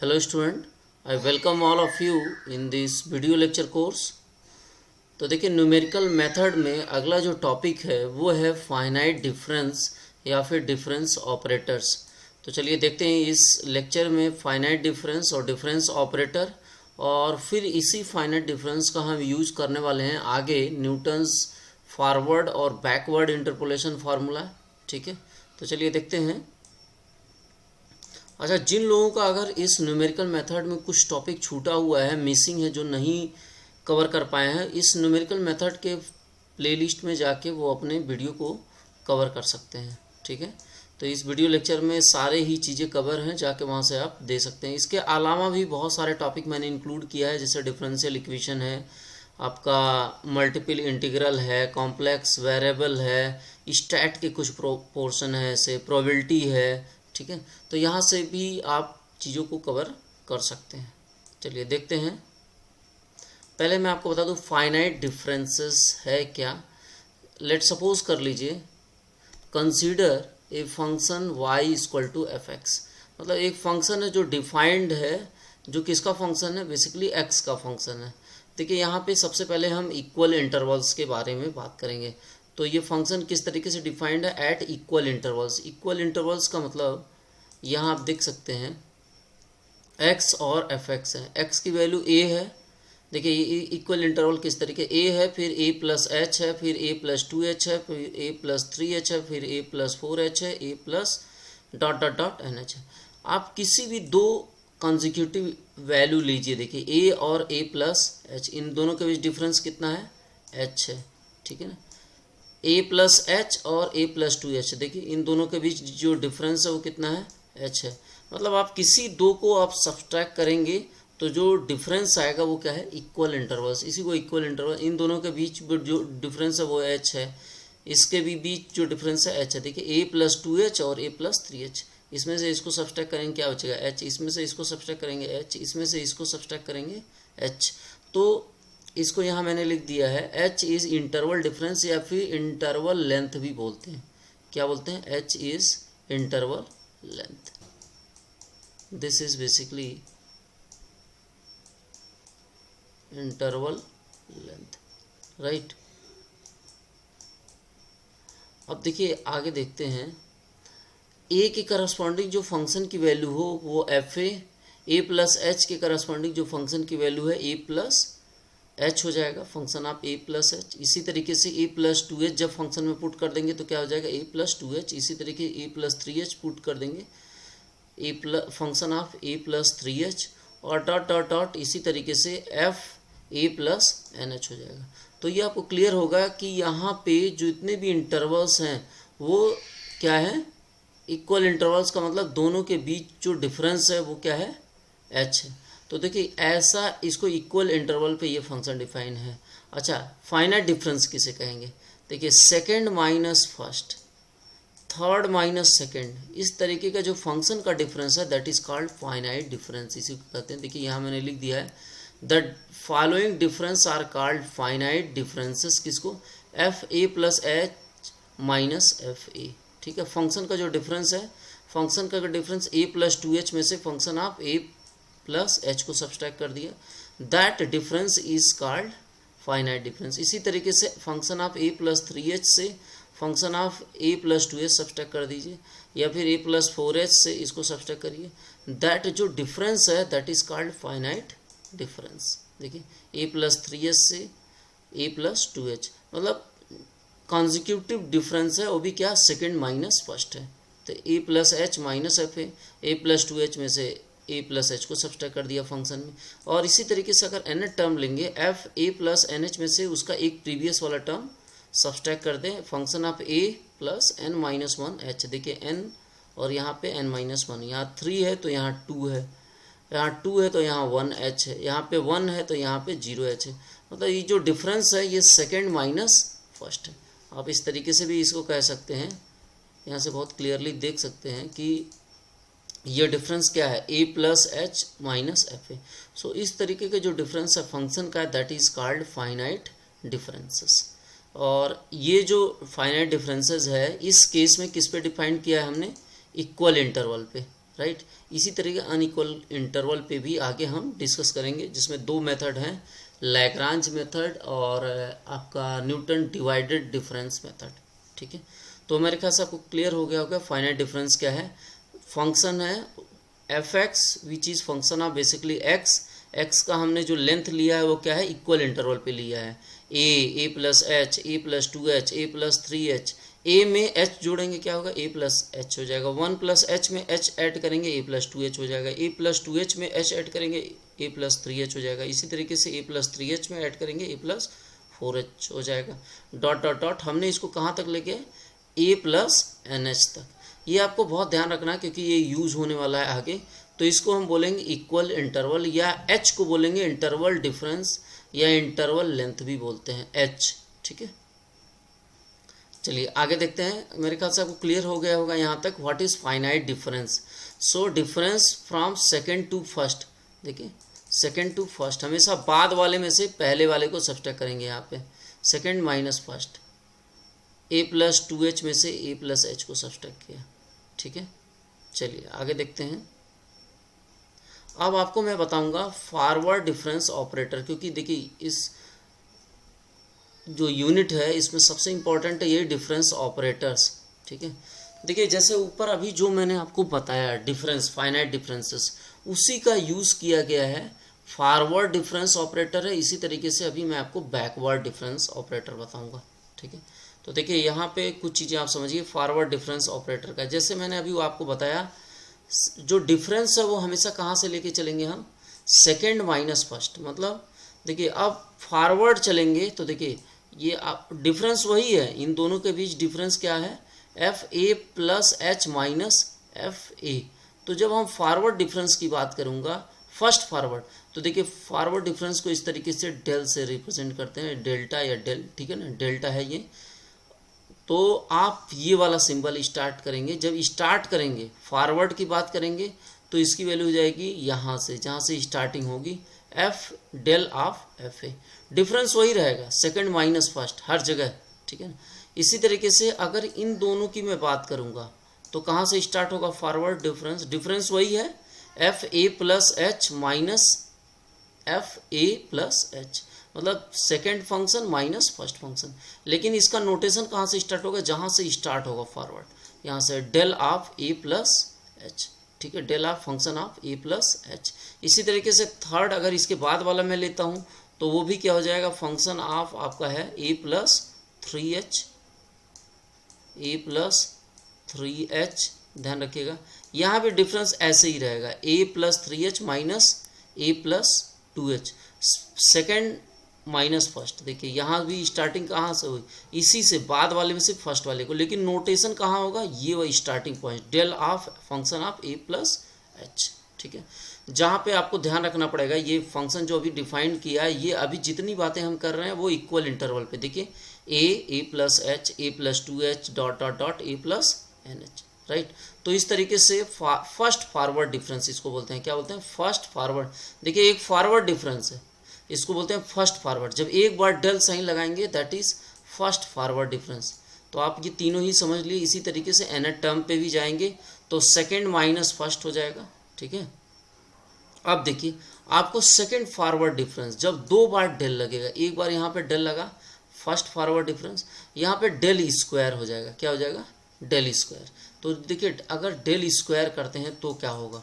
Hello student, I welcome all of you in this video lecture course। तो देखिए numerical method में अगला जो टॉपिक है वो है फाइनाइट डिफरेंस या फिर डिफरेंस ऑपरेटर्स। तो चलिए देखते हैं इस लेक्चर में फाइनाइट डिफरेंस और डिफरेंस ऑपरेटर, और फिर इसी फाइनाइट डिफरेंस का हम यूज करने वाले हैं आगे न्यूटन्स फॉरवर्ड और बैकवर्ड इंटरपोलेशन फार्मूला। ठीक है, तो चलिए देखते हैं। अच्छा, जिन लोगों का अगर इस न्यूमेरिकल मेथड में कुछ टॉपिक छूटा हुआ है, मिसिंग है, जो नहीं कवर कर पाए हैं, इस न्यूमेरिकल मेथड के प्लेलिस्ट में जाके वो अपने वीडियो को कवर कर सकते हैं। ठीक है, तो इस वीडियो लेक्चर में सारे ही चीज़ें कवर हैं, जाके वहाँ से आप दे सकते हैं। इसके अलावा भी बहुत सारे टॉपिक मैंने इंक्लूड किया है, जैसे डिफरेंशियल इक्वेशन है, आपका मल्टीपल इंटीग्रल है, कॉम्प्लेक्स वेरिएबल है, स्टैट के कुछ पोर्शन है, ऐसे प्रोबेबिलिटी है। ठीक है, तो यहाँ से भी आप चीज़ों को कवर कर सकते हैं। चलिए देखते हैं। पहले मैं आपको बता दूँ फाइनाइट डिफरेंसेस है क्या। लेट सपोज कर लीजिए, consider a function y equal to f x. मतलब एक फंक्शन है जो डिफाइंड है, जो किसका फंक्शन है, बेसिकली x का फंक्शन है। देखिए यहाँ पे सबसे पहले हम इक्वल इंटरवल्स के बारे में बात करेंगे। तो ये फंक्शन किस तरीके से डिफाइंड है, at equal intervals. Equal intervals का मतलब यहाँ आप देख सकते हैं x और एफ एक्स है, x की वैल्यू a है। देखिए ये इक्वल इंटरवल किस तरीके, a है, फिर a प्लस एच है, फिर a प्लस 2h है, फिर a प्लस 3h है, फिर a प्लस 4h है, a plus dot dot dot NH है। आप किसी भी दो कंसेक्यूटिव वैल्यू लीजिए। देखिए a और a प्लस एच, इन दोनों के बीच डिफरेंस कितना है, h है। ठीक है ना, a प्लस एच और a प्लस 2h। देखिए इन दोनों के बीच जो डिफरेंस है वो कितना है, h है। मतलब आप किसी दो को आप सब्सट्रैक्ट करेंगे तो जो डिफरेंस आएगा वो क्या है, इक्वल इंटरवल्स। इसी को इक्वल इंटरवल, इन दोनों के बीच जो डिफरेंस है वो h है, इसके भी बीच जो डिफरेंस है h है। देखिए a प्लस 2h और a प्लस 3h, इसमें से इसको सब्सट्रैक्ट करेंगे क्या बचेगा, h। इसमें से इसको सब्सट्रैक्ट करेंगे h, इसमें से इसको सब्सट्रैक्ट करेंगे h। तो इसको यहाँ मैंने लिख दिया है h इज़ इंटरवल डिफरेंस, या फिर इंटरवल लेंथ भी बोलते हैं। क्या बोलते हैं, h is interval length. This is basically interval length, right. अब देखिए आगे देखते हैं, a के करस्पॉन्डिंग जो फंक्शन की वैल्यू हो वो एफ ए प्लस एच के करस्पॉन्डिंग जो फंक्शन की वैल्यू है a प्लस एच हो जाएगा, फंक्शन आप a प्लस एच। इसी तरीके से a प्लस 2h जब फंक्शन में पुट कर देंगे तो क्या हो जाएगा, a प्लस 2h। इसी तरीके a प्लस 3h पुट कर देंगे, a plus function of a plus 3h, और डॉट डॉट डॉट इसी तरीके से f a प्लस NH हो जाएगा। तो ये आपको क्लियर होगा कि यहाँ पे जो इतने भी इंटरवल्स हैं वो क्या है, इक्वल इंटरवल्स का मतलब दोनों के बीच जो डिफरेंस है वो क्या है, h है। तो देखिए ऐसा इसको इक्वल इंटरवल पे ये फंक्शन डिफाइन है। अच्छा, फाइनाइट डिफरेंस किसे कहेंगे, देखिए second minus first, third minus second, इस तरीके का जो फंक्शन का डिफरेंस है that is called finite difference, इसी को कहते हैं। देखिए यहाँ मैंने लिख दिया है, the following difference are called finite differences. किसको, f a plus h minus f a. ठीक है, फंक्शन का जो डिफरेंस है, फंक्शन का डिफरेंस a प्लस 2h में से फंक्शन आप a प्लस एच को सब्सट्रैक्ट कर दिया, that difference is called finite difference. इसी तरीके से function of a plus 3h से function of a plus 2h subtract कर दीजिए, या फिर a प्लस 4h से इसको सब्सट्रैक्ट करिए, दैट जो डिफरेंस है that is called finite difference. देखिए a प्लस 3h से a प्लस 2h, मतलब कॉन्जिक्यूटिव डिफरेंस है, वो भी क्या, सेकेंड माइनस फर्स्ट है। तो a plus h minus F है, a प्लस 2h में से a प्लस एच को सब्सट्रैक्ट कर दिया फंक्शन में। और इसी तरीके से अगर nth टर्म लेंगे, एफ a प्लस NH में से उसका एक प्रीवियस वाला टर्म सब्सट्रैक्ट कर दें, function of a plus n minus 1h। देखिए n और यहाँ पे n माइनस 1, यहाँ 3 है तो यहाँ 2 है, यहाँ 2 है तो यहाँ 1h है, यहाँ पे 1 है तो यहाँ पे 0h है। मतलब ये जो डिफरेंस है ये सेकेंड माइनस फर्स्ट है। आप इस तरीके से भी इसको कह सकते हैं, यहाँ से बहुत क्लियरली देख सकते हैं कि ये डिफरेंस क्या है, a plus h minus f a. So इस तरीके के जो डिफरेंस है फंक्शन का that is called finite differences. और ये जो फाइनाइट डिफरेंसेस है इस केस में किस पे डिफाइन किया है हमने, इक्वल इंटरवल पे। राइट। इसी तरह के अनइक्वल इंटरवल पे भी आगे हम डिस्कस करेंगे, जिसमें दो मेथड हैं, लैग्रांज मेथड और आपका न्यूटन डिवाइडेड डिफरेंस मेथड। ठीक है, तो मेरे ख्याल से आपको क्लियर हो गया होगा फाइनाइट डिफरेंस क्या है। फंक्शन है F x which is function of basically x. X का हमने जो लेंथ लिया है वो क्या है, इक्वल इंटरवल पे लिया है, a plus h, a plus 2h, A plus 3h। ए में h जोड़ेंगे क्या होगा, ए प्लस एच हो जाएगा। 1 प्लस एच में h ऐड करेंगे, ए प्लस 2h हो जाएगा। ए प्लस 2h में h ऐड करेंगे, ए प्लस 3h हो जाएगा। इसी तरीके से ए प्लस 3h में ऐड करेंगे, ए प्लस 4h हो जाएगा। डॉट डॉट डॉट हमने इसको कहाँ तक लेके, ए प्लस NH तक। ये आपको बहुत ध्यान रखना है क्योंकि ये यूज़ होने वाला है आगे। तो इसको हम बोलेंगे इक्वल इंटरवल, या h को बोलेंगे इंटरवल डिफरेंस, या इंटरवल लेंथ भी बोलते हैं h। ठीक है, चलिए आगे देखते हैं। मेरे ख्याल से आपको क्लियर हो गया होगा यहाँ तक what is finite difference. So difference from second to first, देखिए सेकेंड टू फर्स्ट हमेशा बाद वाले में से पहले वाले को सब्सट्रैक्ट करेंगे। यहाँ पे सेकेंड माइनस फर्स्ट, ए प्लस 2h में से ए प्लस h को सब्सट्रैक्ट किया। ठीक है, चलिए आगे देखते हैं। अब आपको मैं बताऊंगा फॉरवर्ड डिफरेंस ऑपरेटर, क्योंकि देखिए इस जो यूनिट है इसमें सबसे इम्पोर्टेंट है ये डिफरेंस ऑपरेटर्स। ठीक है, देखिए जैसे ऊपर अभी जो मैंने आपको बताया डिफरेंस, फाइनाइट डिफरेंसेस, उसी का यूज़ किया गया है। फॉरवर्ड डिफरेंस ऑपरेटर है, इसी तरीके से अभी मैं आपको बैकवर्ड डिफरेंस ऑपरेटर बताऊंगा। ठीक है, तो देखिए यहाँ पे कुछ चीज़ें आप समझिए फॉरवर्ड डिफरेंस ऑपरेटर का। जैसे मैंने अभी आपको बताया, जो डिफरेंस है वो हमेशा कहाँ से लेके चलेंगे हम, सेकेंड माइनस फर्स्ट। मतलब देखिए अब फॉरवर्ड चलेंगे तो देखिए ये आप डिफरेंस वही है, इन दोनों के बीच डिफरेंस क्या है, f a plus h minus f ए। तो जब हम फॉरवर्ड डिफरेंस की बात करूँगा, फर्स्ट फॉरवर्ड, तो देखिए फॉरवर्ड डिफरेंस को इस तरीके से डेल से रिप्रेजेंट करते हैं, डेल्टा या डेल। ठीक है ना, डेल्टा है ये। तो आप ये वाला सिंबल स्टार्ट करेंगे, जब स्टार्ट करेंगे फॉरवर्ड की बात करेंगे तो इसकी वैल्यू हो जाएगी यहाँ से, जहाँ से स्टार्टिंग होगी, f del of f a. Difference वही रहेगा, सेकंड माइनस फर्स्ट हर जगह। ठीक है ना, इसी तरीके से अगर इन दोनों की मैं बात करूँगा तो कहाँ से स्टार्ट होगा फॉरवर्ड डिफरेंस, डिफरेंस वही है, f a plus h minus f a plus h, मतलब second function minus first function. लेकिन इसका नोटेशन कहाँ से स्टार्ट होगा, जहाँ से स्टार्ट होगा फॉरवर्ड, यहाँ से del of a plus h. ठीक है, del of function of a plus h. इसी तरीके से थर्ड अगर इसके बाद वाला मैं लेता हूँ तो वो भी क्या हो जाएगा, फंक्शन ऑफ आपका है a plus 3h, A plus 3h। ध्यान रखिएगा यहाँ पे डिफरेंस ऐसे ही रहेगा, a plus 3h minus a plus 2h, second minus first. देखिए यहाँ भी स्टार्टिंग कहाँ से हुई, इसी से बाद वाले में से फर्स्ट वाले को, लेकिन नोटेशन कहाँ होगा, ये वही starting point, del of function of a plus h. ठीक है, जहाँ पे आपको ध्यान रखना पड़ेगा, ये फंक्शन जो अभी डिफाइन किया है, ये अभी जितनी बातें हम कर रहे हैं वो इक्वल इंटरवल पे। देखिए a plus h, a plus 2h dot dot dot a plus NH। Right, तो इस तरीके से फर्स्ट फॉरवर्ड डिफरेंस इसको बोलते हैं, क्या बोलते हैं, फर्स्ट फॉरवर्ड। देखिए एक फॉरवर्ड डिफरेंस है, इसको बोलते हैं फर्स्ट फॉरवर्ड। जब एक बार डेल साइन लगाएंगे that is first forward difference. तो आप ये तीनों ही समझ लिए। इसी तरीके से nth टर्म पे भी जाएंगे तो सेकेंड माइनस फर्स्ट हो जाएगा। ठीक है, अब देखिए आपको सेकेंड फॉरवर्ड डिफरेंस जब दो बार डेल लगेगा, एक बार यहाँ पे डेल लगा फर्स्ट फॉरवर्ड डिफरेंस, यहाँ पे डेल स्क्वायर हो जाएगा, क्या हो जाएगा, डेल स्क्वायर। तो देखिए अगर डेल स्क्वायर करते हैं तो क्या होगा,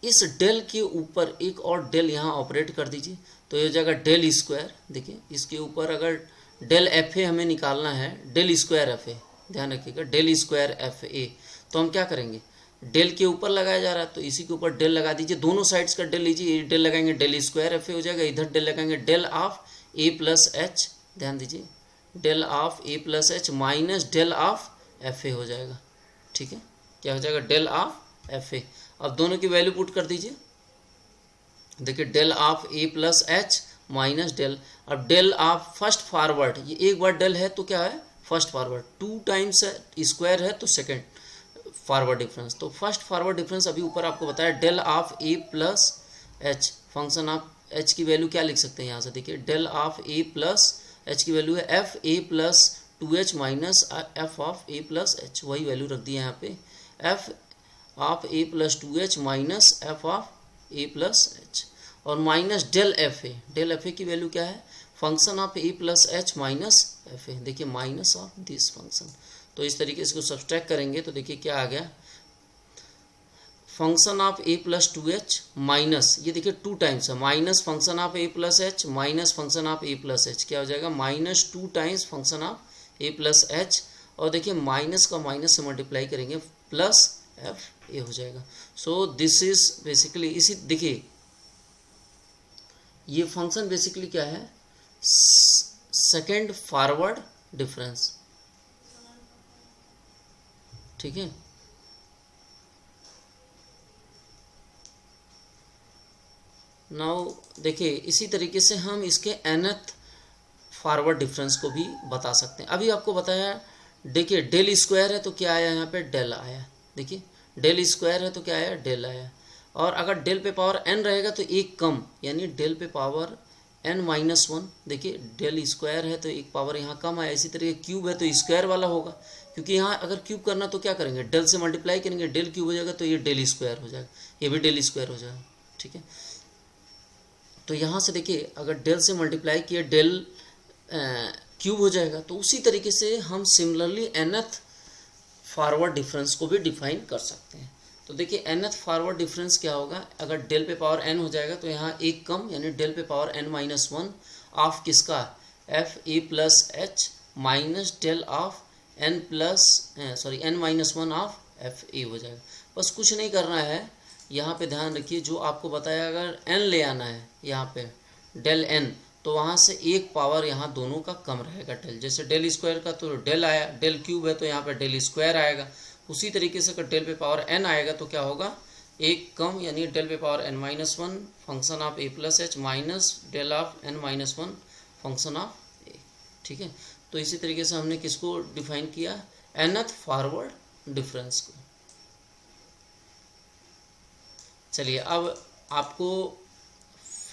इस डेल के ऊपर एक और डेल यहाँ ऑपरेट कर दीजिए तो ये हो जाएगा डेल स्क्वायर। देखिए इसके ऊपर अगर डेल एफ ए हमें निकालना है, डेल स्क्वायर एफ ए, ध्यान रखिएगा डेल स्क्वायर एफ ए, तो हम क्या करेंगे, डेल के ऊपर लगाया जा रहा है तो इसी के ऊपर डेल लगा दीजिए, दोनों साइड्स का डेल लीजिए, डेल लगाएंगे डेल स्क्वायर एफ ए हो जाएगा, इधर डेल लगाएंगे del of a plus h, ध्यान दीजिए del of a plus h minus del of f a हो जाएगा। ठीक है, क्या हो जाएगा, डेल ऑफ एफ ए। अब दोनों की वैल्यू पुट कर दीजिए, देखिए del of a plus h minus del, अब डेल ऑफ फर्स्ट फॉरवर्ड, ये एक बार डेल है तो क्या है फर्स्ट फॉरवर्ड, 2 टाइम्स स्क्वायर है तो सेकेंड फॉरवर्ड डिफरेंस। तो फर्स्ट फॉरवर्ड डिफरेंस अभी ऊपर आपको बताया del of a plus h, function of h की वैल्यू क्या लिख सकते हैं यहाँ से, देखिए del of a plus h की वैल्यू है f a plus 2h minus f of a plus h, वही वैल्यू रख दी है यहाँ पे, f of a plus 2h minus f of a plus h, और minus del f a. Del f a की वैल्यू क्या है? Function of a plus h minus f a. देखिए माइनस ऑफ दिस फंक्शन, तो इस तरीके से इसको सब्सट्रैक्ट करेंगे तो देखिए क्या आ गया, function of a plus 2h minus, ये देखिए 2 टाइम्स है, minus function of a plus h minus function of a plus H, क्या हो जाएगा minus 2 times function of a plus h, और देखिए माइनस का माइनस से मल्टीप्लाई करेंगे प्लस एफ ए हो जाएगा। सो दिस इज बेसिकली, इसी देखिए ये फंक्शन बेसिकली क्या है, सेकेंड फॉरवर्ड डिफरेंस, ठीक है। नाउ देखिए इसी तरीके से हम इसके nth फॉरवर्ड डिफरेंस को भी बता सकते हैं। अभी आपको बताया, देखिए डेल स्क्वायर है तो क्या आया यहाँ पे, डेल आया। देखिए डेल स्क्वायर है तो क्या आया, डेल आया। और अगर डेल पे पावर n रहेगा तो एक कम, यानी डेल पे पावर n माइनस 1। देखिए डेल स्क्वायर है तो एक पावर यहाँ कम आया। इसी तरीके क्यूब है तो स्क्वायर वाला होगा, क्योंकि यहाँ अगर क्यूब करना तो क्या करेंगे, डेल से मल्टीप्लाई करेंगे, डेल क्यूब हो जाएगा तो ये डेल स्क्वायर हो जाएगा, ये भी डेल स्क्वायर हो जाएगा, ठीक है। तो यहाँ से देखिए अगर डेल से मल्टीप्लाई किया डेल क्यूब हो जाएगा, तो उसी तरीके से हम सिमिलरली nth फॉरवर्ड डिफरेंस को भी डिफाइन कर सकते हैं। तो देखिए nth फॉरवर्ड डिफरेंस क्या होगा, अगर डेल पे पावर n हो जाएगा तो यहाँ एक कम, यानी डेल पे पावर n माइनस 1 ऑफ किसका, f a plus h minus del of n plus n minus 1 of f a हो जाएगा। बस कुछ नहीं करना है, यहाँ पे ध्यान रखिए जो आपको बताया, अगर n ले आना है यहाँ पे डेल n, तो वहाँ से एक पावर यहाँ दोनों का कम रहेगा डेल। जैसे डेल स्क्वायर का तो डेल आया, डेल क्यूब है तो यहाँ पे डेल स्क्वायर आएगा। उसी तरीके से अगर डेल पे पावर n आएगा तो क्या होगा, एक कम, यानी डेल पे power n minus 1 function of a plus h minus del of n minus 1 function of a, ठीक है। तो इसी तरीके से हमने किसको डिफाइन किया, nth फॉरवर्ड डिफरेंस को। चलिए अब आपको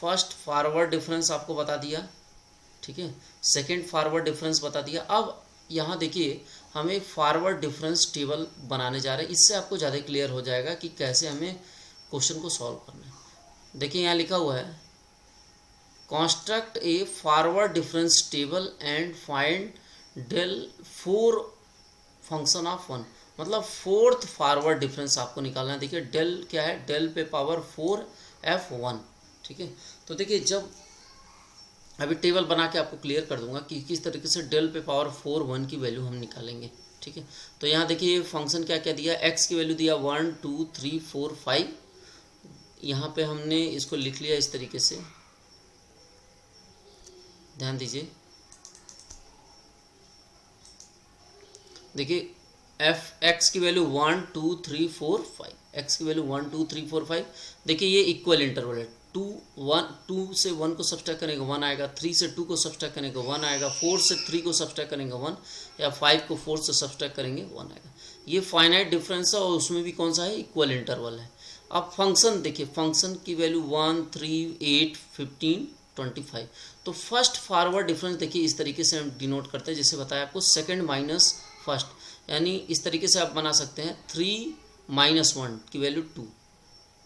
फर्स्ट फॉरवर्ड डिफरेंस आपको बता दिया, ठीक है, सेकंड फॉरवर्ड डिफरेंस बता दिया। अब यहाँ देखिए हमें फॉरवर्ड डिफरेंस टेबल बनाने जा रहे हैं, इससे आपको ज़्यादा क्लियर हो जाएगा कि कैसे हमें क्वेश्चन को सॉल्व करना है। देखिए यहाँ लिखा हुआ है, construct a forward difference table and find del 4 function of 1, मतलब फोर्थ फॉरवर्ड डिफरेंस आपको निकालना है। देखिए डेल क्या है, डेल पे पावर 4 F1, ठीक है। तो देखिए जब अभी टेबल बना के आपको क्लियर कर दूंगा कि किस तरीके से डेल पे पावर 4 1 की वैल्यू हम निकालेंगे, ठीक है। तो यहाँ देखिए फंक्शन क्या क्या दिया, x की वैल्यू दिया 1 2 3 4 5। यहाँ पे हमने इसको लिख लिया इस तरीके से, ध्यान दीजिए। देखिए x की वैल्यू 1 2 3 4 5, x की वैल्यू 1 2 3 4 5। देखिए ये इक्वल इंटरवल है, 2 से 1 को सब्सट्रैक्ट करेंगे 1 आएगा, 3 से 2 को सब्सट्रैक्ट करेंगे 1 आएगा, 4 से 3 को सब्सट्रैक्ट करेंगे 1, या 5 को 4 से सब्सट्रैक्ट करेंगे 1 आएगा। ये फाइनाइट डिफरेंस है और उसमें भी कौन सा है, इक्वल इंटरवल है। अब फंक्शन देखिए, फंक्शन की वैल्यू 1 3 8 15 25। तो फर्स्ट फॉरवर्ड डिफरेंस देखिए इस तरीके से हम डिनोट करते हैं, जैसे बताया आपको सेकेंड माइनस फर्स्ट, यानी इस तरीके से आप बना सकते हैं 3 माइनस 1 की वैल्यू 2,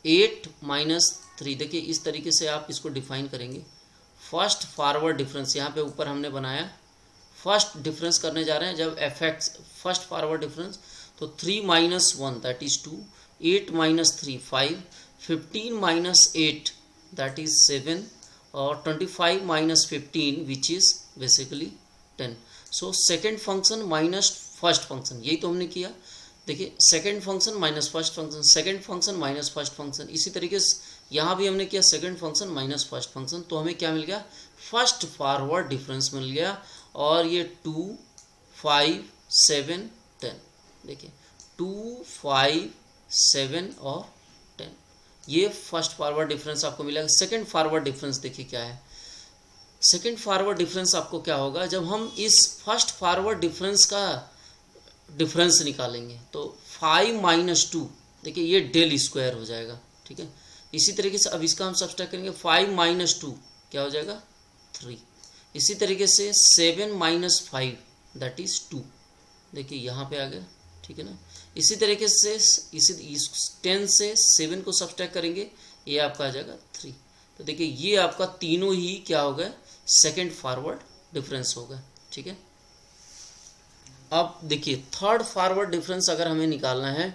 8 माइनस 3। देखिए इस तरीके से आप इसको डिफाइन करेंगे। फर्स्ट फॉरवर्ड डिफरेंस यहाँ पे ऊपर हमने बनाया, फर्स्ट डिफरेंस करने जा रहे हैं जब F x first forward difference, तो 3 minus 1 that is 2, 8 minus 3 5, 15 minus 8 that is 7, और 25 minus 15 which is basically 10। So second function minus first function, यही तो हमने किया। देखिए second function minus first function, second function minus first function. इसी तरीके से यहाँ भी हमने किया second function minus first function. तो हमें क्या मिल गया, फर्स्ट फॉरवर्ड डिफरेंस मिल गया। और ये 2 5 7 10, देखिए 2 5 7 और 10, ये फर्स्ट फॉरवर्ड डिफरेंस आपको मिलेगा। सेकेंड फॉरवर्ड डिफरेंस देखिए क्या है, सेकेंड फॉरवर्ड डिफरेंस आपको क्या होगा, जब हम इस फर्स्ट फॉरवर्ड डिफरेंस का डिफरेंस निकालेंगे तो 5 माइनस 2, देखिए ये डेल स्क्वायर हो जाएगा, ठीक है। इसी तरीके से अब इसका हम सब्सट्रैक्ट करेंगे, 5 माइनस 2 क्या हो जाएगा 3। इसी तरीके से 7 माइनस 5 दैट इज 2, देखिए यहाँ पे आ गया, ठीक है ना। इसी तरीके से इस 10 से 7 को सब्ट्रैक्ट करेंगे, ये आपका आ जाएगा 3। तो देखिए ये आपका तीनों ही क्या हो गए, सेकेंड फॉरवर्ड डिफरेंस होगा। ठीक है, अब देखिए थर्ड फॉरवर्ड डिफरेंस अगर हमें निकालना है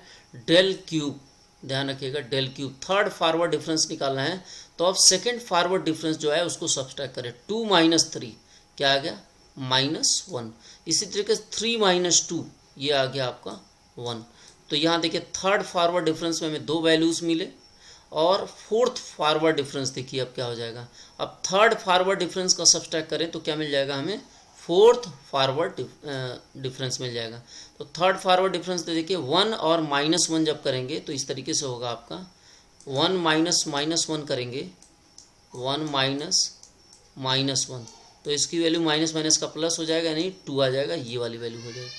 डेल क्यूब, ध्यान रखिएगा del cube, third forward difference निकालना है तो अब सेकेंड फॉरवर्ड डिफरेंस जो है उसको सब्ट्रैक्ट करें। 2 - 3 क्या आ गया, -1। इसी तरीके से 3 - 2 ये आ गया आपका 1। तो यहाँ देखिए थर्ड फॉरवर्ड डिफरेंस में हमें 2 वैल्यूज़ मिले और फोर्थ फॉरवर्ड डिफरेंस देखिए अब क्या हो जाएगा। अब थर्ड फॉरवर्ड डिफरेंस का सब्ट्रैक्ट करें तो क्या मिल जाएगा हमें, फोर्थ फॉरवर्ड डिफरेंस मिल जाएगा। तो थर्ड फॉरवर्ड डिफरेंस देखिए 1 और -1 जब करेंगे तो इस तरीके से होगा आपका 1 - -1 करेंगे, 1 - -1 तो इसकी वैल्यू माइनस माइनस का प्लस हो जाएगा, नहीं 2 आ जाएगा, ये वाली वैल्यू हो जाएगी।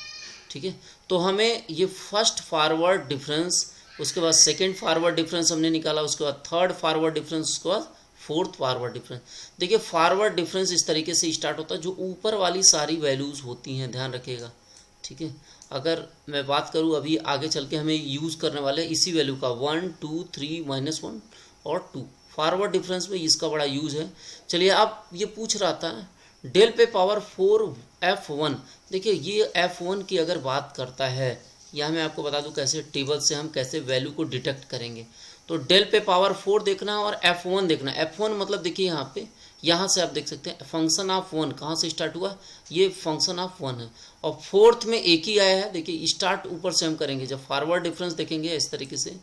ठीक है, तो हमें ये फर्स्ट फॉरवर्ड डिफरेंस, उसके बाद सेकेंड फॉरवर्ड डिफरेंस हमने निकाला, उसके बाद थर्ड फॉरवर्ड डिफरेंस, उसके बाद फोर्थ फॉरवर्ड डिफरेंस। देखिए फॉरवर्ड डिफरेंस इस तरीके से स्टार्ट होता है, जो ऊपर वाली सारी वैल्यूज़ होती हैं, ध्यान रखिएगा। ठीक है, अगर मैं बात करूँ अभी आगे चल के हमें यूज़ करने वाले इसी वैल्यू का 1 2 3 -1 और 2 फॉरवर्ड डिफरेंस में इसका बड़ा यूज़ है। चलिए अब ये पूछ रहा था डेल पे पावर 4 F1, देखिए ये F1 की अगर बात करता है, यहाँ मैं आपको बता दूं कैसे टेबल से हम कैसे वैल्यू को डिटेक्ट करेंगे। तो डेल पे पावर 4 देखना है और F1 देखना है। F1 मतलब देखिए यहाँ पे, यहाँ से आप देख सकते हैं फंक्शन ऑफ 1 कहाँ से स्टार्ट हुआ, ये फंक्शन ऑफ 1 है और फोर्थ में एक ही आया है। देखिए स्टार्ट ऊपर से हम करेंगे, जब फॉरवर्ड डिफरेंस देखेंगे इस तरीके से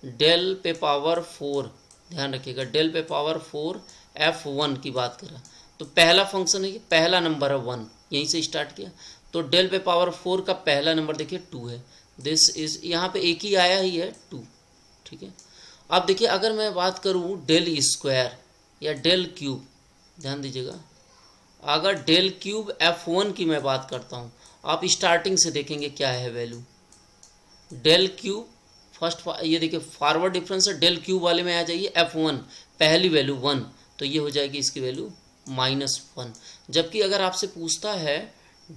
डेल पे पावर 4, ध्यान रखिएगा डेल पे पावर 4 F1 की बात करा तो पहला फंक्शन है, पहला नंबर है 1, यहीं से स्टार्ट किया। तो डेल पे पावर 4 का पहला नंबर देखिए 2 है, दिस इज, यहाँ पे एक ही आया ही है 2। ठीक है, अब देखिए अगर मैं बात करूँ डेल स्क्वायर या डेल क्यूब, ध्यान दीजिएगा, अगर डेल क्यूब F1 की मैं बात करता हूँ, आप स्टार्टिंग से देखेंगे क्या है वैल्यू डेल क्यूब, फर्स्ट ये देखिए फॉरवर्ड डिफरेंस है, डेल क्यूब वाले में आ जाइए F1 पहली वैल्यू 1, तो ये हो जाएगी इसकी वैल्यू -1। जबकि अगर आपसे पूछता है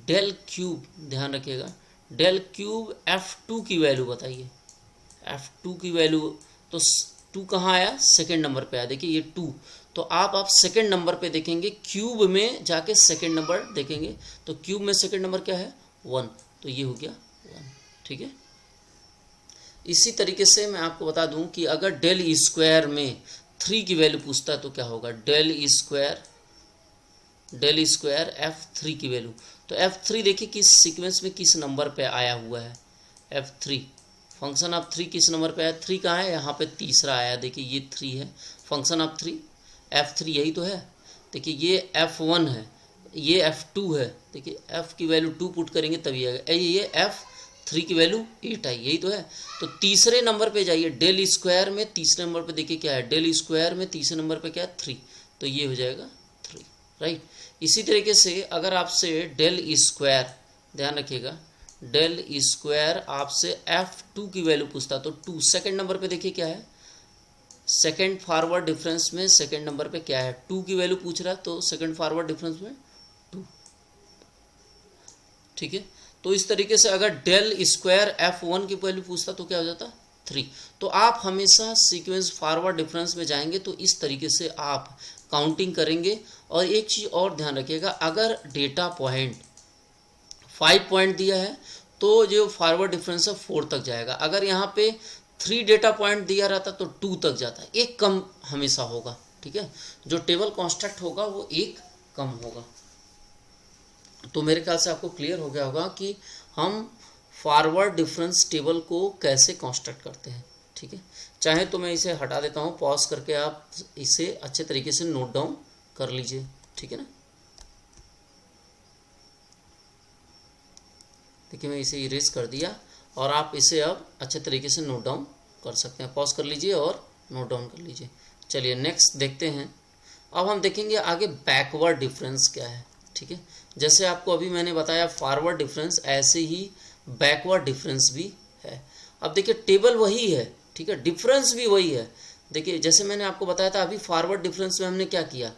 डेल क्यूब, ध्यान रखिएगा डेल क्यूब F2 की वैल्यू बताइए, F2 की वैल्यू, तो 2 कहाँ आया, सेकेंड नंबर पे आया, देखिए ये 2, तो आप सेकेंड नंबर पे देखेंगे, क्यूब में जाके सेकेंड नंबर देखेंगे, तो क्यूब में सेकेंड नंबर क्या है 1, तो ये हो गया 1। ठीक है, इसी तरीके से मैं आपको बता दूं कि अगर डेल स्क्वायर में 3 की वैल्यू पूछता है तो क्या होगा, डेल स्क्वायर F3 की वैल्यू, तो F3 देखिए किस सीक्वेंस में किस नंबर पे आया हुआ है, F3 फंक्शन ऑफ 3 किस नंबर पे आया, 3 कहाँ है, यहाँ पे तीसरा आया, देखिए ये 3 है, फंक्शन ऑफ 3 F3 यही तो है। देखिए ये F1 है, ये F2 है, देखिए F की वैल्यू 2 पुट करेंगे तभी आएगा, ये F3 की वैल्यू 8 आई, यही तो है। तो तीसरे नंबर पे जाइए, डेल स्क्वायर में तीसरे नंबर पे देखिए क्या है, डेल स्क्वायर में तीसरे नंबर पे क्या है 3, तो ये हो जाएगा 3, राइट। इसी तरीके से अगर आपसे डेल स्क्वायर, ध्यान रखिएगा डेल स्क्वायर आपसे F2 की वैल्यू पूछता तो 2, सेकेंड नंबर पे देखिए क्या है, सेकेंड फॉरवर्ड डिफरेंस में सेकेंड नंबर पे क्या है 2 की वैल्यू पूछ रहा है, तो सेकेंड फॉरवर्ड डिफरेंस में 2। ठीक है, तो इस तरीके से अगर डेल स्क्वायर F1 की वैल्यू पूछता तो क्या हो जाता 3। तो आप हमेशा सीक्वेंस फॉरवर्ड डिफरेंस में जाएंगे तो इस तरीके से आप काउंटिंग करेंगे। और एक चीज़ और ध्यान रखिएगा, अगर डेटा पॉइंट 5 पॉइंट दिया है तो जो फॉरवर्ड डिफरेंस है 4 तक जाएगा, अगर यहाँ पे 3 डेटा पॉइंट दिया रहता तो 2 तक जाता है, एक कम हमेशा होगा। ठीक है, जो टेबल कॉन्स्ट्रक्ट होगा वो एक कम होगा। तो मेरे ख्याल से आपको क्लियर हो गया होगा कि हम फॉरवर्ड डिफरेंस टेबल को कैसे कंस्ट्रक्ट करते हैं। ठीक है, चाहे तो मैं इसे हटा देता हूँ, पॉज करके आप इसे अच्छे तरीके से नोट डाउन कर लीजिए। ठीक है ना, देखिए मैं इसे इरेज कर दिया और आप इसे अब अच्छे तरीके से नोट डाउन कर सकते हैं। पॉज कर लीजिए और नोट डाउन कर लीजिए। चलिए नेक्स्ट देखते हैं। अब हम देखेंगे आगे बैकवर्ड डिफरेंस क्या है। ठीक है, जैसे आपको अभी मैंने बताया फॉरवर्ड डिफरेंस, ऐसे ही बैकवर्ड डिफरेंस भी है। अब देखिए टेबल वही है, ठीक है, डिफरेंस भी वही है। देखिए जैसे मैंने आपको बताया था अभी फॉरवर्ड डिफरेंस में हमने क्या किया,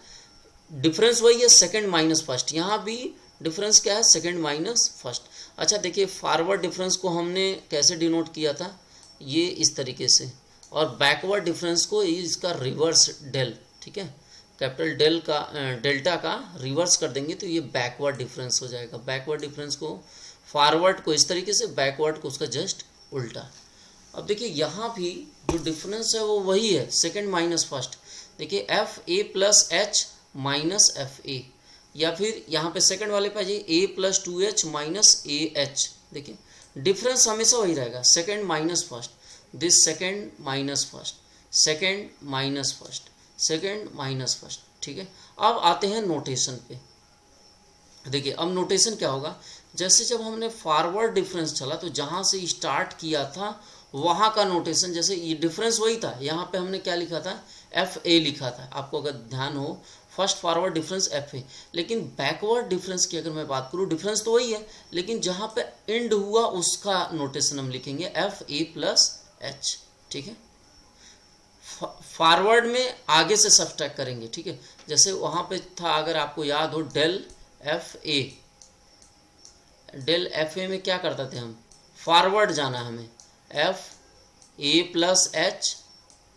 डिफरेंस वही है सेकंड माइनस फर्स्ट, यहाँ भी डिफरेंस क्या है, सेकंड माइनस फर्स्ट। अच्छा देखिए फॉरवर्ड डिफरेंस को हमने कैसे डिनोट किया था, ये इस तरीके से, और बैकवर्ड डिफरेंस को इसका रिवर्स डेल, ठीक है, कैपिटल डेल का डेल्टा का रिवर्स कर देंगे तो ये बैकवर्ड डिफरेंस हो जाएगा। बैकवर्ड डिफरेंस को फॉरवर्ड को इस तरीके से, बैकवर्ड को उसका जस्ट उल्टा। अब देखिए यहाँ भी जो डिफरेंस है वो वही है, सेकंड माइनस फर्स्ट। देखिए f a plus h minus f a, या फिर यहाँ पे सेकंड वाले पे आ जाइए a plus 2h minus a h. देखिए डिफरेंस हमेशा वही रहेगा, second minus first, this second minus first, second minus first, second minus first, ठीक है। अब आते हैं नोटेशन पे। देखिए अब नोटेशन क्या होगा, जैसे जब हमने फॉरवर्ड डिफरेंस चला तो जहाँ से स्टार्ट किया था वहाँ का नोटेशन, जैसे ये डिफरेंस वही था, यहाँ पे हमने क्या लिखा था, एफ ए लिखा था, आपको अगर ध्यान हो, first forward difference F A. लेकिन बैकवर्ड डिफरेंस की अगर मैं बात करूँ, डिफरेंस तो वही है, लेकिन जहाँ पे एंड हुआ उसका नोटेशन हम लिखेंगे एफ ए प्लस एच, ठीक है। फॉरवर्ड में आगे से सब्ट्रैक्ट करेंगे, ठीक है। जैसे वहाँ पे था, अगर आपको याद हो, del f a, del f a में क्या करते थे हम, फॉरवर्ड जाना हमें, एफ ए प्लस एच,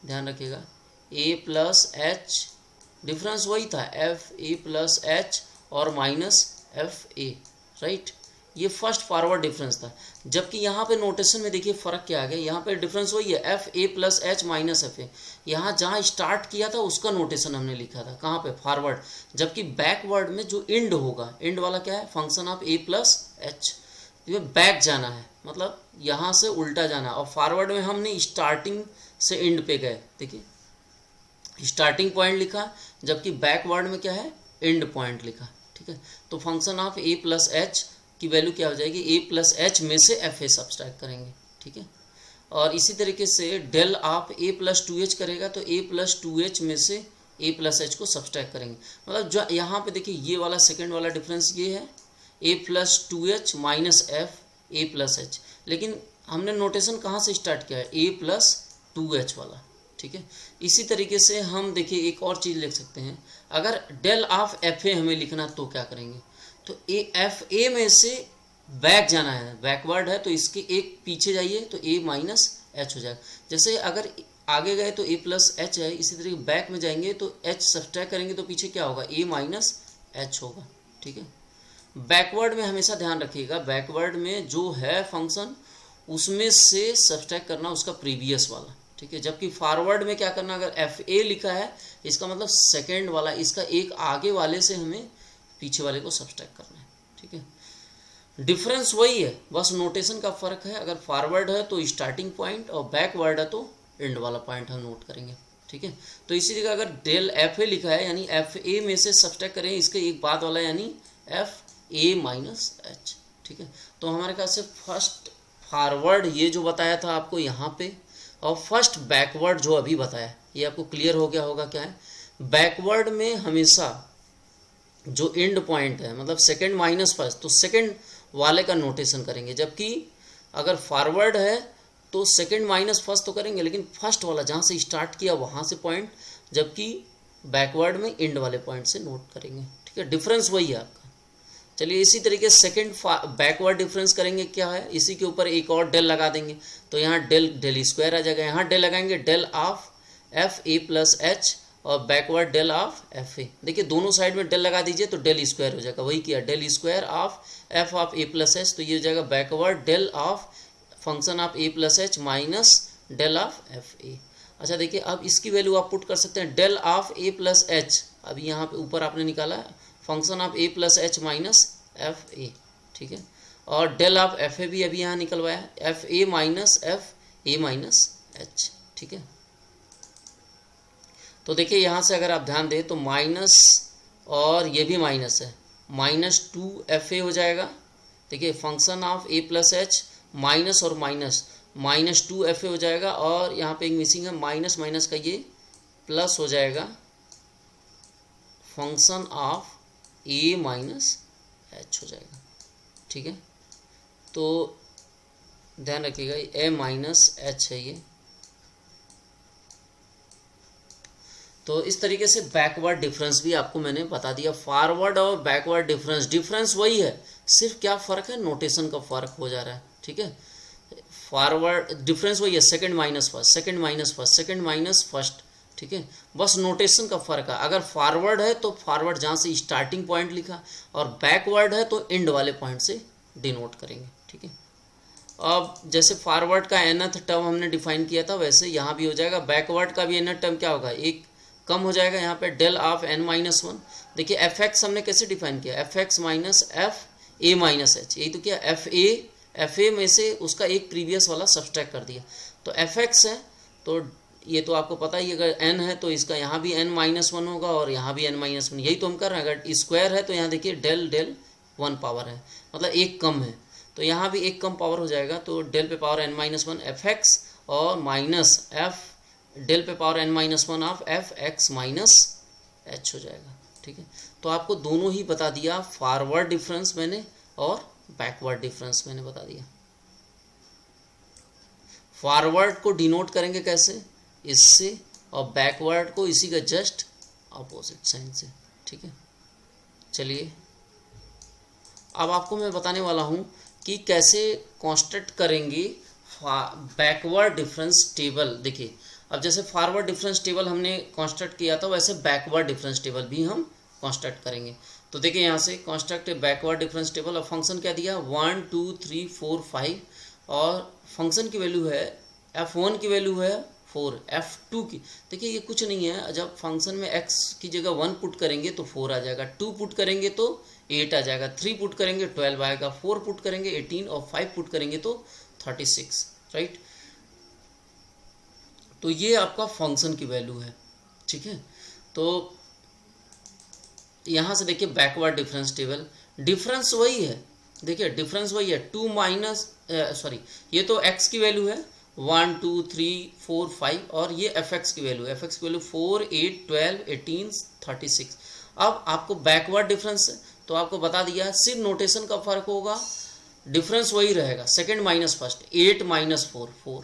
ध्यान रखिएगा, ए प्लस एच, डिफरेंस वही था, एफ ए प्लस एच और माइनस एफ ए, राइट। ये फर्स्ट फॉरवर्ड डिफरेंस था। जबकि यहाँ पे नोटेशन में देखिए फ़र्क क्या आ गया, यहाँ पे डिफरेंस वही है, f a plus h minus f ए। यहाँ जहाँ स्टार्ट किया था उसका नोटेशन हमने लिखा था, कहाँ पे, फॉरवर्ड। जबकि बैकवर्ड में जो एंड होगा, एंड वाला क्या है, function of a plus H, ये बैक जाना है, मतलब यहाँ से उल्टा जाना। और फॉरवर्ड में हमने स्टार्टिंग से एंड पे गए, देखिए स्टार्टिंग पॉइंट लिखा, जबकि बैकवर्ड में क्या है, एंड पॉइंट लिखा, ठीक है। तो function of a plus h की वैल्यू क्या हो जाएगी, ए प्लस एच में से एफ ए सब्सट्रैक्ट करेंगे, ठीक है। और इसी तरीके से del of a plus 2h करेगा तो ए प्लस 2h में से ए प्लस एच को सब्सट्रैक्ट करेंगे। मतलब जो यहाँ पे देखिए ये वाला सेकंड वाला डिफरेंस ये है, a plus 2h minus f a plus h, लेकिन हमने नोटेशन कहाँ से स्टार्ट किया है, ए प्लस 2h वाला, ठीक है। इसी तरीके से हम देखिए एक और चीज़ लिख सकते हैं, अगर डेल ऑफ एफ ए हमें लिखना तो क्या करेंगे, तो ए एफ ए में से बैक जाना है, बैकवर्ड है तो इसके एक पीछे जाइए तो ए माइनस एच हो जाएगा। जैसे अगर आगे गए तो ए प्लस एच है, इसी तरीके बैक में जाएंगे तो एच सब्ट्रैक्ट करेंगे तो पीछे क्या होगा, ए माइनस एच होगा, ठीक है। बैकवर्ड में हमेशा ध्यान रखिएगा, बैकवर्ड में जो है फंक्शन उसमें से सब्ट्रैक्ट करना उसका प्रीवियस वाला, ठीक है। जबकि फॉरवर्ड में क्या करना, अगर एफ ए लिखा है इसका मतलब सेकेंड वाला, इसका एक आगे वाले से हमें पीछे वाले को सब्ट्रैक्ट करना है, ठीक है। डिफरेंस वही है, बस नोटेशन का फर्क है। अगर फॉरवर्ड है तो स्टार्टिंग पॉइंट और बैकवर्ड है तो एंड वाला पॉइंट हम नोट करेंगे, ठीक है। तो इसी जगह अगर डेल एफ ए लिखा है यानी एफ ए में से सब्ट्रैक्ट करें इसके एक बाद वाला यानी एफ ए माइनस एच, ठीक है। तो हमारे ख्याल से फर्स्ट फॉरवर्ड ये जो बताया था आपको यहाँ पे, और फर्स्ट बैकवर्ड जो अभी बताया, ये आपको क्लियर हो गया होगा क्या है। बैकवर्ड में हमेशा जो एंड पॉइंट है, मतलब सेकंड माइनस फर्स्ट, तो सेकंड वाले का नोटेशन करेंगे। जबकि अगर फॉरवर्ड है तो सेकंड माइनस फर्स्ट तो करेंगे, लेकिन फर्स्ट वाला जहाँ से स्टार्ट किया वहाँ से पॉइंट, जबकि बैकवर्ड में एंड वाले पॉइंट से नोट करेंगे, ठीक है। डिफरेंस वही है आपका। चलिए इसी तरीके से सेकंड बैकवर्ड डिफरेंस करेंगे, क्या है, इसी के ऊपर एक और डेल लगा देंगे तो यहाँ डेल स्क्वायर आ जाएगा। यहाँ डेल लगाएंगे del of f a plus h और backward del of f a. देखिए दोनों साइड में डेल लगा दीजिए तो डेल स्क्वायर हो जाएगा, वही किया, del square of f of a plus h, तो ये हो जाएगा backward del of function of a plus h minus del of f a. अच्छा देखिए अब इसकी वैल्यू आप पुट कर सकते हैं, del of a plus h, अभी यहाँ पे ऊपर आपने निकाला function of a plus h minus f a, ठीक है। और डेल ऑफ एफ ए भी अभी यहाँ निकलवाया, F A minus f A minus H, ठीक है। तो देखिए यहाँ से अगर आप ध्यान दें तो माइनस और ये भी माइनस है, माइनस 2fa हो जाएगा। देखिए function of a plus h minus और माइनस, माइनस 2fa हो जाएगा, और यहाँ पे एक मिसिंग है, माइनस माइनस का ये प्लस हो जाएगा, function of a minus H हो जाएगा, ठीक है। तो ध्यान रखिएगा a माइनस एच है ये। तो इस तरीके से बैकवर्ड डिफरेंस भी आपको मैंने बता दिया। फॉरवर्ड और बैकवर्ड डिफरेंस वही है, सिर्फ क्या फ़र्क है, नोटेशन का फ़र्क हो जा रहा है। ठीक है, फॉरवर्ड डिफरेंस वही है, second minus first, second minus first, second minus first. ठीक है, बस नोटेशन का फ़र्क है। अगर फॉरवर्ड है तो फॉरवर्ड जहाँ से स्टार्टिंग पॉइंट लिखा, और बैकवर्ड है तो एंड वाले पॉइंट से डिनोट करेंगे। ठीक है, अब जैसे फॉरवर्ड का nth टर्म हमने डिफाइन किया था, वैसे यहाँ भी हो जाएगा। बैकवर्ड का भी nth टर्म क्या होगा, एक कम हो जाएगा यहाँ पे, डेल ऑफ n-1। देखिए एफ एक्स हमने कैसे डिफाइन किया, एफ एक्स माइनस एफ ए माइनस एच, यही तो क्या, एफ ए में से उसका एक प्रीवियस वाला सब्सट्रैक्ट कर दिया। तो एफ एक्स है तो ये तो आपको पता ही, अगर n है तो इसका यहाँ भी n-1 होगा और यहाँ भी n-1, यही तो हम कर रहे हैं। अगर स्क्वायर है तो यहाँ देखिए डेल 1 पावर है, मतलब एक कम है, तो यहाँ भी एक कम पावर हो जाएगा। तो डेल पे पावर n-1 एफ एक्स और माइनस एफ डेल पे power n-1 of F x minus H हो जाएगा। ठीक है, तो आपको दोनों ही बता दिया, फॉरवर्ड डिफरेंस मैंने और बैकवर्ड डिफरेंस मैंने बता दिया। फॉरवर्ड को डिनोट करेंगे कैसे, इससे, और बैकवर्ड को इसी का जस्ट अपोजिट साइन से। ठीक है, चलिए अब आपको मैं बताने वाला हूँ कि कैसे कंस्ट्रक्ट करेंगे बैकवर्ड डिफरेंस टेबल। देखिए अब जैसे फॉरवर्ड डिफरेंस टेबल हमने कंस्ट्रक्ट किया था, वैसे बैकवर्ड डिफरेंस टेबल भी हम कंस्ट्रक्ट करेंगे। तो देखिए यहाँ से कंस्ट्रक्ट बैकवर्ड डिफरेंस टेबल, और फंक्शन क्या दिया, 1 2 3 4 5, और फंक्शन की वैल्यू है, f1 की वैल्यू है 4, f2 की, देखिए ये कुछ नहीं है, जब फंक्शन में x की जगह 1 पुट करेंगे तो 4 आ जाएगा, 2 पुट करेंगे तो 8 आ जाएगा, 3 पुट करेंगे 12 आएगा, 4 पुट करेंगे 18, और 5 पुट करेंगे तो 36, राइट। तो ये आपका फंक्शन की वैल्यू है। ठीक है, तो यहाँ से देखिए बैकवर्ड डिफरेंस टेबल, डिफरेंस वही है, देखिए डिफरेंस वही है, 2 माइनस ये तो x की वैल्यू है 1 2 3 4 5, और ये एफ एक्स की वैल्यू 4 8 12 18 36। अब आपको बैकवर्ड डिफरेंस तो आपको बता दिया, सिर्फ नोटेशन का फर्क होगा, डिफरेंस वही रहेगा, second minus first, 8 minus 4 4,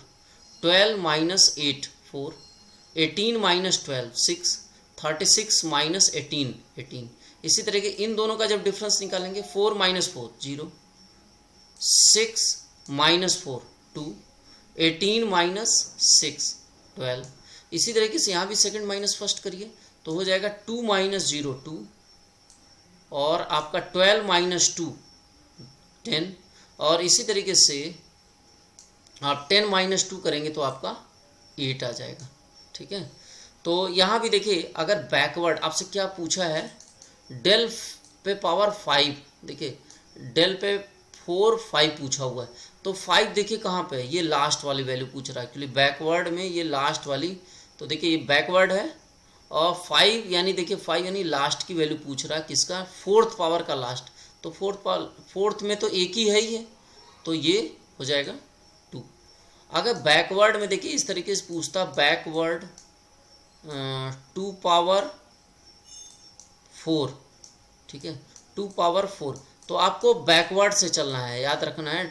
12 minus 8 4, 18 minus 12 6, 36 minus 18 18। इसी तरह के इन दोनों का जब डिफरेंस निकालेंगे, 4 माइनस 4 0, 6 माइनस 4 2, 18 माइनस 6 12। इसी तरीके से यहाँ भी सेकंड माइनस फर्स्ट करिए तो हो जाएगा 2 माइनस 0 2, और आपका 12 माइनस 2 10, और इसी तरीके से आप 10 माइनस 2 करेंगे तो आपका 8 आ जाएगा। ठीक है, तो यहाँ भी देखिए, अगर बैकवर्ड आपसे क्या पूछा है, डेल पे पावर 5, देखिए डेल पे 4 5 पूछा हुआ है, तो 5 देखिए कहाँ पे है, ये लास्ट वाली वैल्यू पूछ रहा है, एक्चुअली बैकवर्ड में ये लास्ट वाली, तो देखिए ये बैकवर्ड है, और 5 यानी देखिए 5 यानी लास्ट की वैल्यू पूछ रहा है, किसका, फोर्थ पावर का लास्ट, तो फोर्थ में तो एक ही है ही है, तो ये हो जाएगा 2। अगर बैकवर्ड में देखिए इस तरीके से पूछता, बैकवर्ड 2 पावर 4, ठीक है 2 पावर 4, तो आपको बैकवर्ड से चलना है, याद रखना है।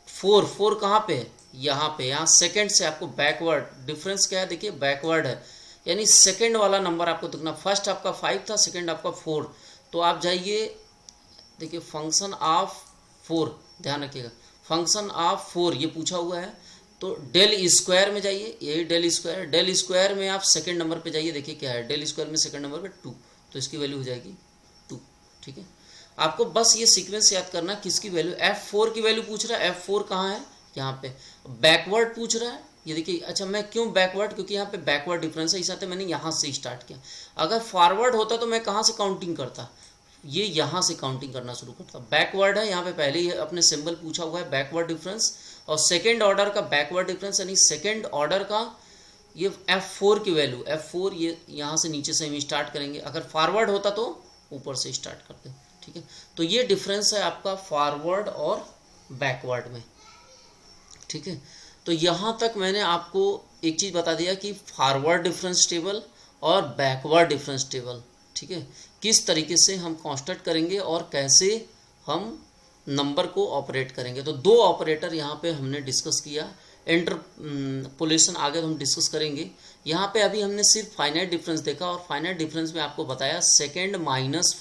4 कहाँ पे है, यहाँ पे, यहाँ सेकंड से आपको बैकवर्ड, डिफरेंस क्या है देखिए, बैकवर्ड है, यानी सेकंड वाला नंबर आपको देखना, फर्स्ट आपका 5 था, सेकंड आपका 4, तो आप जाइए देखिए फंक्शन ऑफ 4, ध्यान रखिएगा फंक्शन ऑफ 4 ये पूछा हुआ है, तो डेल स्क्वायर में जाइए, यही डेल स्क्वायर में आप सेकंड नंबर पे जाइए, देखिए क्या है, डेल स्क्वायर में सेकंड नंबर पे 2, तो इसकी वैल्यू हो जाएगी 2। ठीक है, आपको बस ये सीक्वेंस याद करना, किसकी वैल्यू, F4 की वैल्यू पूछ रहा है, F4 कहाँ है, यहाँ पे, बैकवर्ड पूछ रहा है, ये देखिए, अच्छा मैं क्यों बैकवर्ड, क्योंकि यहाँ पे बैकवर्ड डिफरेंस है, इस आते मैंने यहाँ से स्टार्ट किया, अगर फॉरवर्ड होता तो मैं कहाँ से काउंटिंग करता, ये यहाँ से काउंटिंग करना शुरू करता, बैकवर्ड है, यहाँ पे पहले ही अपने सिंबल पूछा हुआ है बैकवर्ड डिफरेंस, और सेकेंड ऑर्डर का बैकवर्ड डिफरेंस यानी सेकेंड ऑर्डर का ये F4 की वैल्यू, F4 ये यहाँ से नीचे से हम स्टार्ट करेंगे, अगर फॉरवर्ड होता तो ऊपर से स्टार्ट करते। ठीक है, तो ये डिफरेंस है आपका फॉरवर्ड और बैकवर्ड में। ठीक है, तो यहाँ तक मैंने आपको एक चीज़ बता दिया कि फॉरवर्ड डिफरेंस टेबल और बैकवर्ड डिफरेंस टेबल, ठीक है, किस तरीके से हम कंस्ट्रक्ट करेंगे और कैसे हम नंबर को ऑपरेट करेंगे। तो 2 ऑपरेटर यहाँ पे हमने डिस्कस किया, इंटरपोलेशन आगे हम डिस्कस करेंगे। यहाँ पे अभी हमने सिर्फ फाइनाइट डिफरेंस देखा और फाइनाइट डिफरेंस में आपको बताया सेकंड माइनस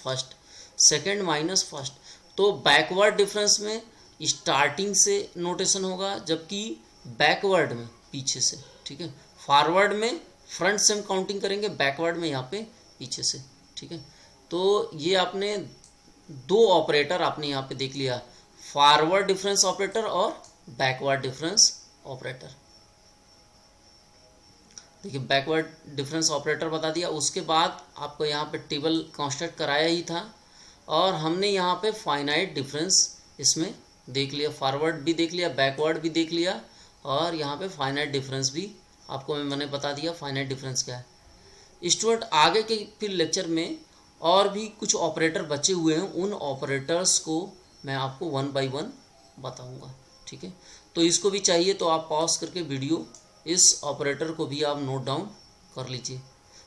फर्स्ट। तो बैकवर्ड डिफरेंस में स्टार्टिंग से नोटेशन होगा, जबकि बैकवर्ड में पीछे से, ठीक है। फॉरवर्ड में फ्रंट से हम काउंटिंग करेंगे, बैकवर्ड में यहाँ पे पीछे से, ठीक है। तो ये आपने दो ऑपरेटर आपने यहाँ पे देख लिया, फॉरवर्ड डिफरेंस ऑपरेटर और बैकवर्ड डिफरेंस ऑपरेटर। देखिए बैकवर्ड डिफरेंस ऑपरेटर बता दिया, उसके बाद आपको यहाँ पे टेबल कंस्ट्रक्ट कराया ही था और हमने यहाँ पे फाइनाइट डिफरेंस इसमें देख लिया, फॉरवर्ड भी देख लिया, बैकवर्ड भी देख लिया और यहाँ पे फाइनाइट डिफरेंस भी आपको मैंने बता दिया फाइनाइट डिफरेंस क्या है। स्टूडेंट आगे के फिर लेक्चर में और भी कुछ ऑपरेटर बचे हुए हैं, उन ऑपरेटर्स को मैं आपको 1 बाय 1 बताऊंगा, ठीक है। तो इसको भी चाहिए तो आप पॉज करके वीडियो इस ऑपरेटर को भी आप नोट डाउन कर लीजिए,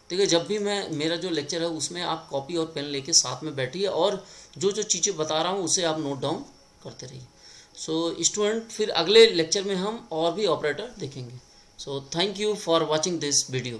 ठीक है। जब भी मैं मेरा जो लेक्चर है उसमें आप कॉपी और पेन लेके साथ में बैठिए और जो जो चीज़ें बता रहा हूँ उसे आप नोट डाउन करते रहिए। सो स्टूडेंट फिर अगले लेक्चर में हम और भी ऑपरेटर देखेंगे। So thank you for watching this video.